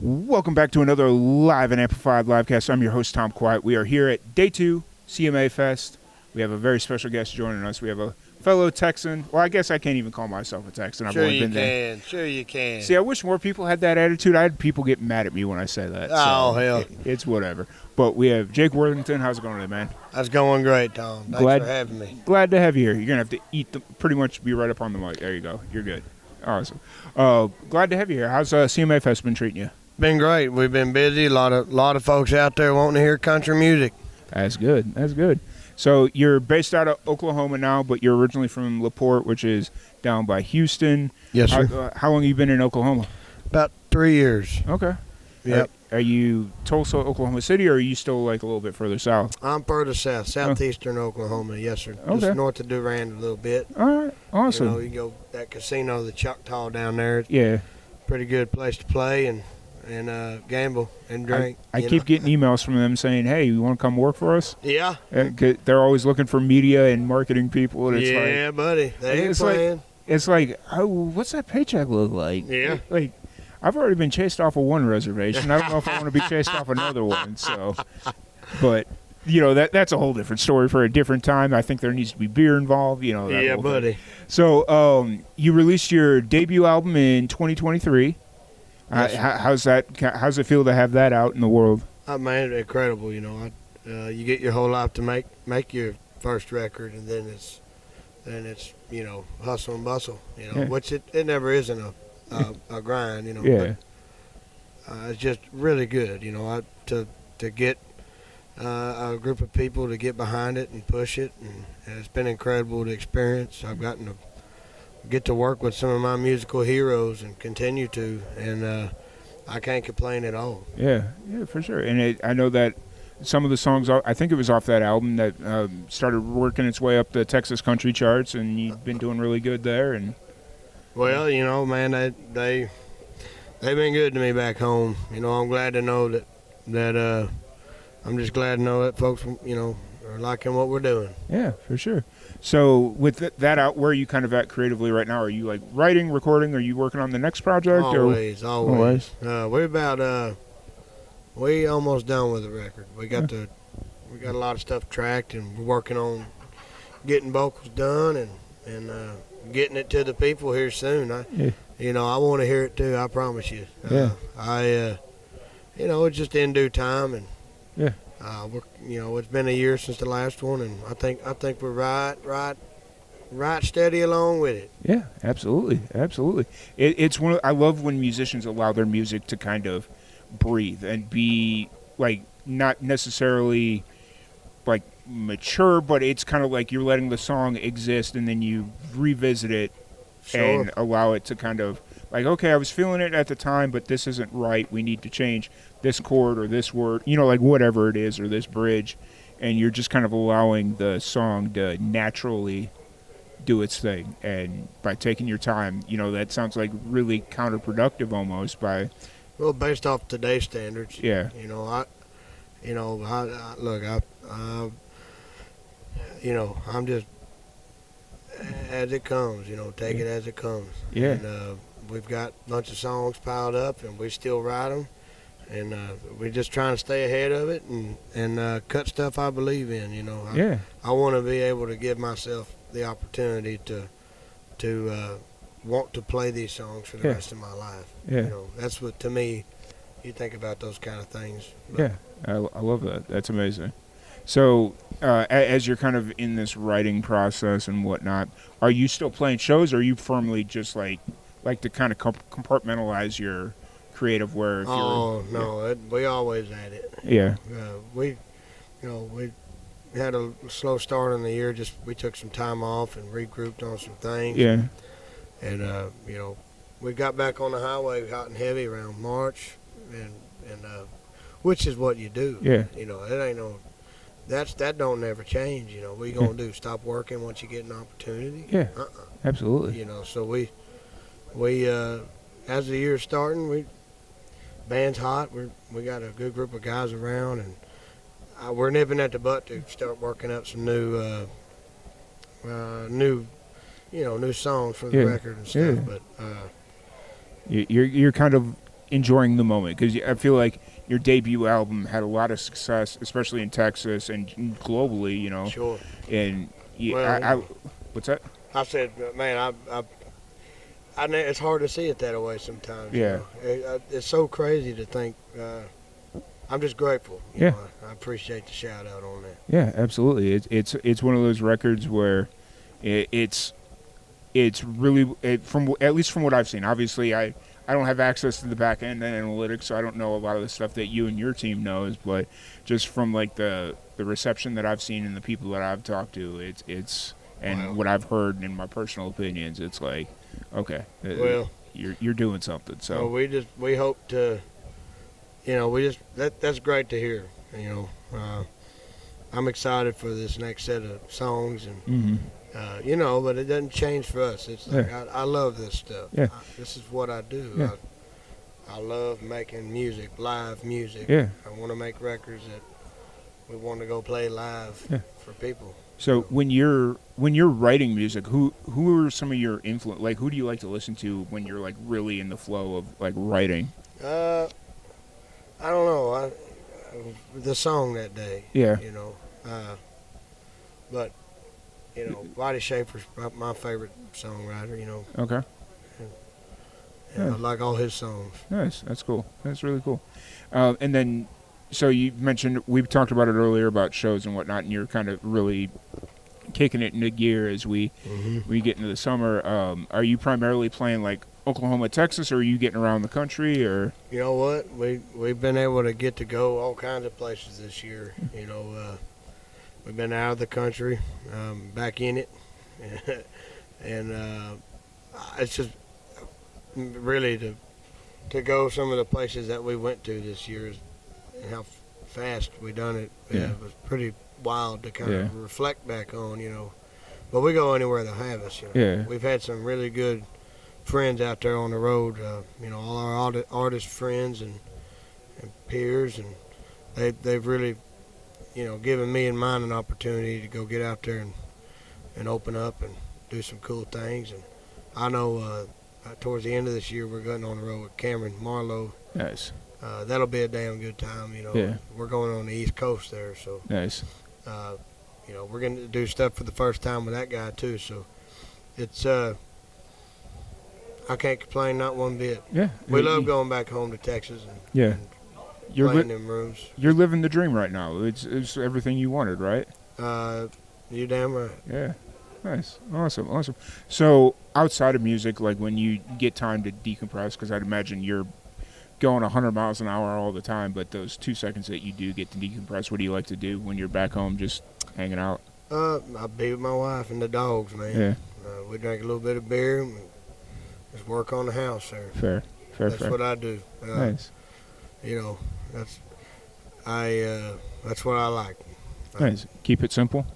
Welcome back to another live and amplified livecast. I'm your host, Tom Quiet. We are here at Day 2 CMA Fest. We have a very special guest joining us. We have a fellow Texan. Well, I guess I can't even call myself a Texan. I've only been there. Sure you can. See, I wish more people had that attitude. I had people get mad at me when I say that. Oh, so hell. It's whatever. But we have Jake Worthington. How's it going today, man? That's going great, Tom. Thanks for having me. Glad to have you here. You're going to have to pretty much be right up on the mic. There you go. You're good. Awesome. Glad to have you here. How's CMA Fest been treating you? Been great. We've been busy. A lot of folks out there wanting to hear country music. That's good. That's good. So you're based out of Oklahoma now, but you're originally from LaPorte, which is down by Houston. Yes, sir. How long have you been in Oklahoma? About 3 years. Okay. Yep. Are you Tulsa, Oklahoma City, or are you still like a little bit further south? I'm further south, southeastern Oklahoma. Yes, sir. Okay. Just north of Durand a little bit. All right. Awesome. You know, you go that casino, the Choctaw down there. It's yeah. pretty good place to play and gamble and drink. I keep getting emails from them saying, "Hey, you want to come work for us?" Yeah. They're always looking for media and marketing people, and it's yeah, buddy. They ain't playing. It's like, oh, what's that paycheck look like? Yeah. Like, I've already been chased off of one reservation. I don't know if I want to be chased off another one. So, but you know that's a whole different story for a different time. I think there needs to be beer involved. You know. Yeah, buddy. Thing. So, you released your debut album in 2023. Yes, how's it feel to have that out in the world? Man, incredible. You know, you get your whole life to make your first record, and then it's you know hustle and bustle. You know, yeah. Which it never isn't a grind. You know, yeah. But, it's just really good. You know, to get a group of people to get behind it and push it, and it's been incredible to experience. I've gotten to get to work with some of my musical heroes and continue to, and I can't complain at all. Yeah, for sure. And I know that some of the songs, I think it was off that album that started working its way up the Texas country charts, and you've been doing really good there. And well, you know, man, they've been good to me back home. You know, I'm glad to know that I'm just glad to know that folks, you know, are liking what we're doing. Yeah, for sure. So with that out, where are you kind of at creatively right now? Are you like writing, recording? Are you working on the next project? Always. We almost done with the record. We got a lot of stuff tracked, and we're working on getting vocals done and getting it to the people here soon. You know, I want to hear it too. I promise you. You know, it's just in due time, and yeah. You know, it's been a year since the last one, and I think we're right steady along with it. Yeah, absolutely. It's I love when musicians allow their music to kind of breathe and be like not necessarily like mature, but it's kind of like you're letting the song exist, and then you revisit it and allow it to kind of like, okay, I was feeling it at the time, but this isn't right. We need to change this chord or this word, you know, like whatever it is, or this bridge, and you're just kind of allowing the song to naturally do its thing. And by taking your time, you know, that sounds like really counterproductive almost by... Well, based off today's standards. Yeah. You know, I'm just as it comes, you know, take it as it comes. Yeah. And we've got a bunch of songs piled up, and we still write them. And we're just trying to stay ahead of it and cut stuff I believe in. You know, I want to be able to give myself the opportunity to want to play these songs for the rest of my life. Yeah. You know, that's what, to me, you think about those kind of things. But yeah, I love that. That's amazing. So as you're kind of in this writing process and whatnot, are you still playing shows, or are you firmly just like to kind of compartmentalize your creative work? We always had it. Yeah. We had a slow start in the year. Just we took some time off and regrouped on some things. Yeah. And you know, we got back on the highway hot and heavy around March, and which is what you do. Yeah. You know, it ain't no. That don't never change. You know, what you gonna do? Stop working once you get an opportunity? Yeah. Absolutely. You know, so we as the year's starting, band's hot. We got a good group of guys around, and we're nipping at the butt to start working up some new songs for the record and stuff. But you're kind of enjoying the moment? Because I feel like your debut album had a lot of success, especially in Texas and globally. Sure. And Well, what's that? I said, man, it's hard to see it that way sometimes. Yeah. It's so crazy to think. I'm just grateful. You Yeah. know, I appreciate the shout out on that. Yeah, absolutely. It's one of those records where it's really from at least from what I've seen. Obviously, I don't have access to the back end and analytics, so I don't know a lot of the stuff that you and your team knows. But just from like the reception that I've seen and the people that I've talked to, it's and Wow. what I've heard in my personal opinions, it's like, okay, Well, you're doing something. So we hope to, that's great to hear. I'm excited for this next set of songs, and mhm. but it doesn't change for us. It's like I love this stuff. Yeah. This is what I do. Yeah. I love making music, live music. Yeah. I want to make records that we want to go play live for people. So when you're writing music, who are some of your influence? Like, who do you like to listen to when you're like really in the flow of like writing? I don't know. The song that day. Yeah. But Roddy Schaefer's my favorite songwriter. Okay. And Yeah. I like all his songs. Nice. That's cool. That's really cool. And then, so you mentioned, we talked about it earlier about shows and whatnot, and you're kind of really kicking it into gear as we get into the summer. Are you primarily playing like Oklahoma, Texas, or are you getting around the country? Or You know what? We've been able to get to go all kinds of places this year. We've been out of the country, back in it, and it's just really to go some of the places that we went to this year and how fast we done it. Yeah. It was pretty wild to kind Yeah. of reflect back on. But we go anywhere they'll have us. Yeah. We've had some really good friends out there on the road. All our artist friends and peers, and they've really, given me and mine an opportunity to go get out there and open up and do some cool things. And I know towards the end of this year we're going on the road with Cameron Marlowe. nice, That'll be a damn good time. Yeah. We're going on the East Coast there, so nice. we're going to do stuff for the first time with that guy too. So it's I can't complain not one bit. Yeah. We love going back home to Texas and, Yeah. and You're playing them rooms. you're living the dream right now. It's everything you wanted, right? You damn right. Yeah. Nice. Awesome. So outside of music, like when you get time to decompress, because I'd imagine you're going 100 miles an hour all the time, but those 2 seconds that you do get to decompress, what do you like to do when you're back home just hanging out? I be with my wife and the dogs, man. Yeah. We drink a little bit of beer and just work on the house there. Fair. That's what I do. Nice. That's what I like. Nice. Keep it simple.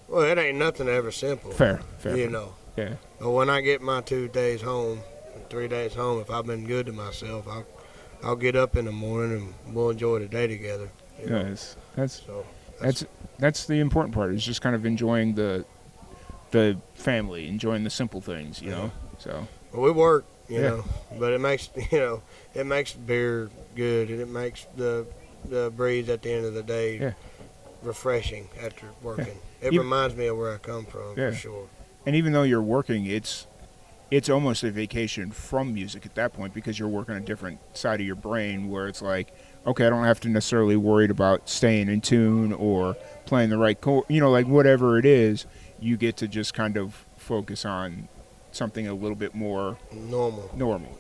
Well, it ain't nothing ever simple. Fair. Yeah. But when I get my 2 days home, 3 days home, if I've been good to myself, I'll get up in the morning and we'll enjoy the day together. Nice. So That's the important part. Is just kind of enjoying the family, enjoying the simple things, you know. So we work, you Yeah. know, but it makes it makes beer good, and it makes the breeze at the end of the day refreshing after working. It You- reminds me of where I come from Yeah. for sure. and even though you're working, it's almost a vacation from music at that point because you're working a different side of your brain where it's like, okay, I don't have to necessarily worry about staying in tune or playing the right chord, like whatever it is, you get to just kind of focus on something a little bit more Normal.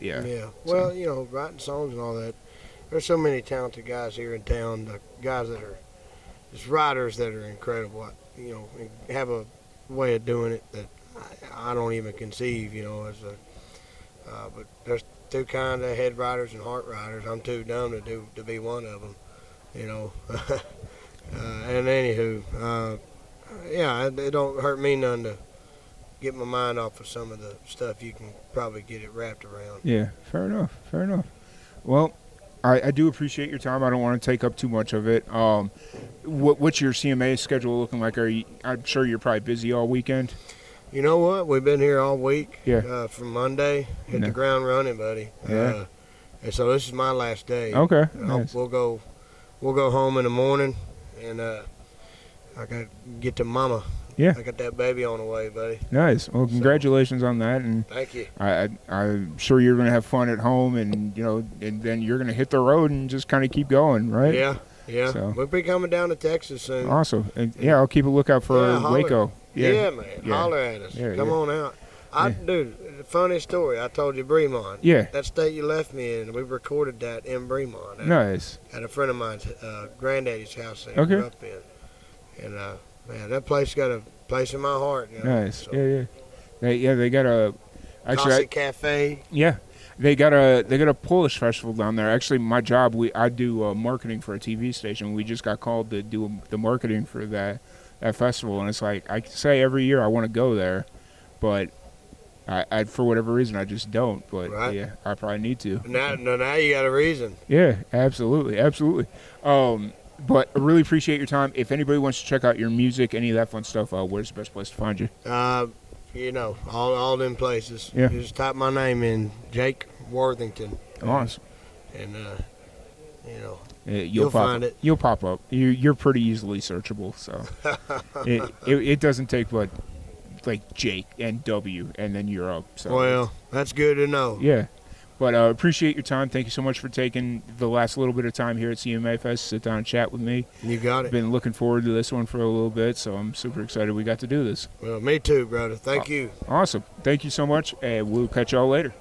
Yeah. Yeah. Well, writing songs and all that. There's so many talented guys here in town. The guys that are just writers that are incredible. And have a way of doing it that I don't even conceive. But there's two kind of head writers and heart writers. I'm too dumb to be one of them. And anywho, it don't hurt me none to get my mind off of some of the stuff you can probably get it wrapped around. Yeah, fair enough. Well, I do appreciate your time. I don't want to take up too much of it. What's your CMA schedule looking like? I'm sure you're probably busy all weekend. You know what? We've been here all week. Yeah. From Monday, hit Yeah. the ground running, buddy. Yeah. And so this is my last day. Okay. Nice. We'll go home in the morning, and I got to get to mama. Yeah. I got that baby on the way, buddy. Nice. Well, congratulations on that, and Thank you. I'm sure you're going to have fun at home, and and then you're going to hit the road and just kind of keep going, right? Yeah. So. We'll be coming down to Texas soon. Awesome. And I'll keep a lookout for Waco. Yeah, man. Yeah. Holler at us. Yeah, Come on out. Dude, funny story. I told you Bremont. Yeah. That state you left me in, we recorded that in Bremont. Nice. At a friend of mine's granddaddy's house that Okay. grew up in. And, man, that place got a place in my heart. Nice. So. They got a Classic Cafe. Yeah. They got a Polish festival down there. Actually, my job, I do marketing for a TV station. We just got called to do the marketing for that festival, and it's like I say every year I want to go there, but I for whatever reason I just don't. But right. I probably need to. Now you got a reason. Yeah, absolutely. But I really appreciate your time. If anybody wants to check out your music, any of that fun stuff, where's the best place to find you? All them places. Yeah. You just type my name in, Jake Worthington. Awesome. And you'll find it. You'll pop up. You're pretty easily searchable, so it doesn't take but like Jake and W, and then you're up. So well, that's good to know. Yeah. But appreciate your time. Thank you so much for taking the last little bit of time here at CMA Fest. Sit down and chat with me. You got it. Been looking forward to this one for a little bit, so I'm super excited we got to do this. Well, me too, brother. Thank you. Awesome. Thank you so much, and we'll catch y'all later.